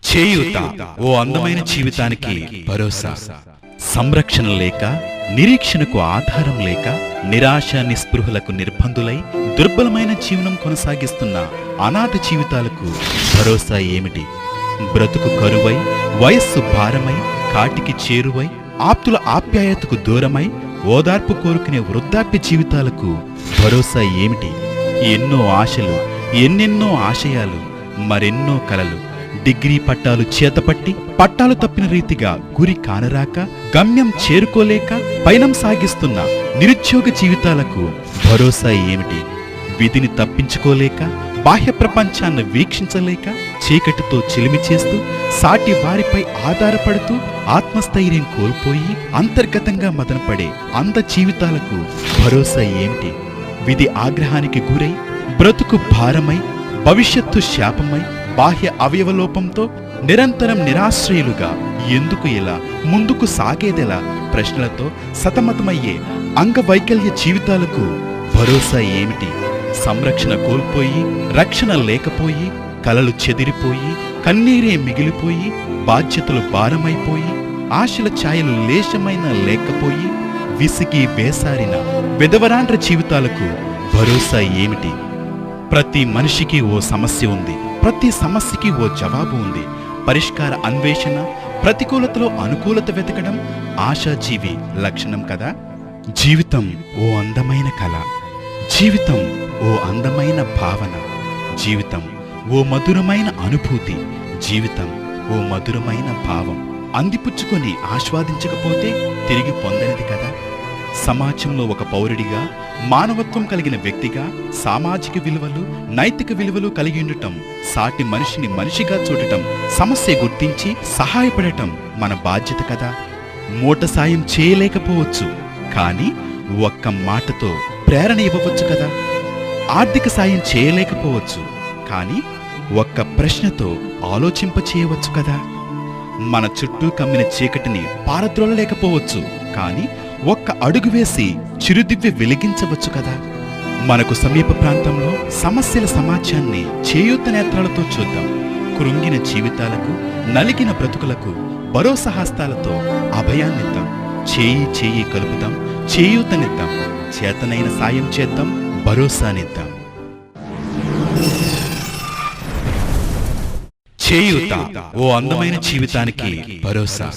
చేయూత ఓ అందమైన జీవితానికి భరోసా. సంరక్షణ లేక, నిరీక్షణకు ఆధారం లేక, నిరాశ నిస్పృహలకు నిర్బంధులై దుర్బలమైన జీవనం కొనసాగిస్తున్న అనాథ జీవితాలకు భరోసా ఏమిటి? బ్రతుకు కరువై, వయస్సు భారమై, కాటికి చేరువై, ఆప్తుల ఆప్యాయతకు దూరమై ఓదార్పు కోరుకునే వృద్ధాప్య జీవితాలకు భరోసా ఏమిటి? ఎన్నో ఆశలు, ఎన్నెన్నో ఆశయాలు, మరెన్నో కలలు, డిగ్రీ పట్టాలు చేతపట్టి పట్టాలు తప్పిన రీతిగా గురి కానరాక, గమ్యం చేరుకోలేక పయనం సాగిస్తున్న నిరుద్యోగ జీవితాలకు భరోసా ఏమిటి? విధిని తప్పించుకోలేక, బాహ్య ప్రపంచాన్ని వీక్షించలేక, చీకటితో చిలిమి చేస్తూ సాటి వారిపై ఆధారపడుతూ ఆత్మస్థైర్యం కోల్పోయి అంతర్గతంగా మదనపడే అంధ జీవితాలకు భరోసా ఏమిటి? విధి ఆగ్రహానికి గురై, బ్రతుకు భారమై, భవిష్యత్తు శాపమై, బాహ్య అవయవలోపంతో నిరంతరం నిరాశ్రయులుగా ఎందుకు ఇలా, ముందుకు సాగేదెలా ప్రశ్నలతో సతమతమయ్యే అంగవైకల్య జీవితాలకు భరోసా ఏమిటి? సంరక్షణ కోల్పోయి, రక్షణ లేకపోయి, కలలు చెదిరిపోయి, కన్నీరే మిగిలిపోయి, బాధ్యతలు భారమైపోయి, ఆశల ఛాయలు లేశమైన లేకపోయి, విసిగి వేసారిన విధవరాండ్ర జీవితాలకు భరోసా ఏమిటి? ప్రతి మనిషికి ఓ సమస్య ఉంది, ప్రతి సమస్యకి ఓ జవాబు ఉంది. పరిష్కార అన్వేషణ, ప్రతికూలతలో అనుకూలత వెతకడం ఆశాజీవి లక్షణం కదా. జీవితం ఓ అందమైన కళ, జీవితం ఓ అందమైన భావన, జీవితం ఓ మధురమైన అనుభూతి, జీవితం ఓ మధురమైన భావం. అందిపుచ్చుకొని ఆస్వాదించకపోతే తిరిగి పొందనిది కదా. సమాజంలో ఒక పౌరుడిగా, మానవత్వం కలిగిన వ్యక్తిగా, సామాజిక విలువలు, నైతిక విలువలు కలిగి ఉండటం, సాటి మనిషిని మనిషిగా చూడటం, సమస్య గుర్తించి సహాయపడటం మన బాధ్యత కదా. మూట సాయం చేయలేకపోవచ్చు, కానీ ఒక్క మాటతో ప్రేరణ ఇవ్వవచ్చు కదా. ఆర్థిక సాయం చేయలేకపోవచ్చు, కానీ ఒక్క ప్రశ్నతో ఆలోచింపచేయవచ్చు కదా. మన చుట్టూ కమ్మిన చీకటిని పారద్రోలలేకపోవచ్చు, కానీ ఒక్క అడుగు వేసి చిరుదివ్వె వెలిగించవచ్చు కదా. మనకు సమీప ప్రాంతంలో సమస్యల సమాజాన్ని చేయూత నేత్రాలతో చూద్దాం. కృంగిన జీవితాలకు, నలిగిన బ్రతుకులకు భరోసా హస్తాలతో అభయాన్నిద్దాం. చేయి చేయి కలుపుతాం, చేయూతనిద్దాం, చేతనైన సాయం చేద్దాం, భరోసానిద్దాం. చేయూత ఓ అందమైన జీవితానికి భరోసా.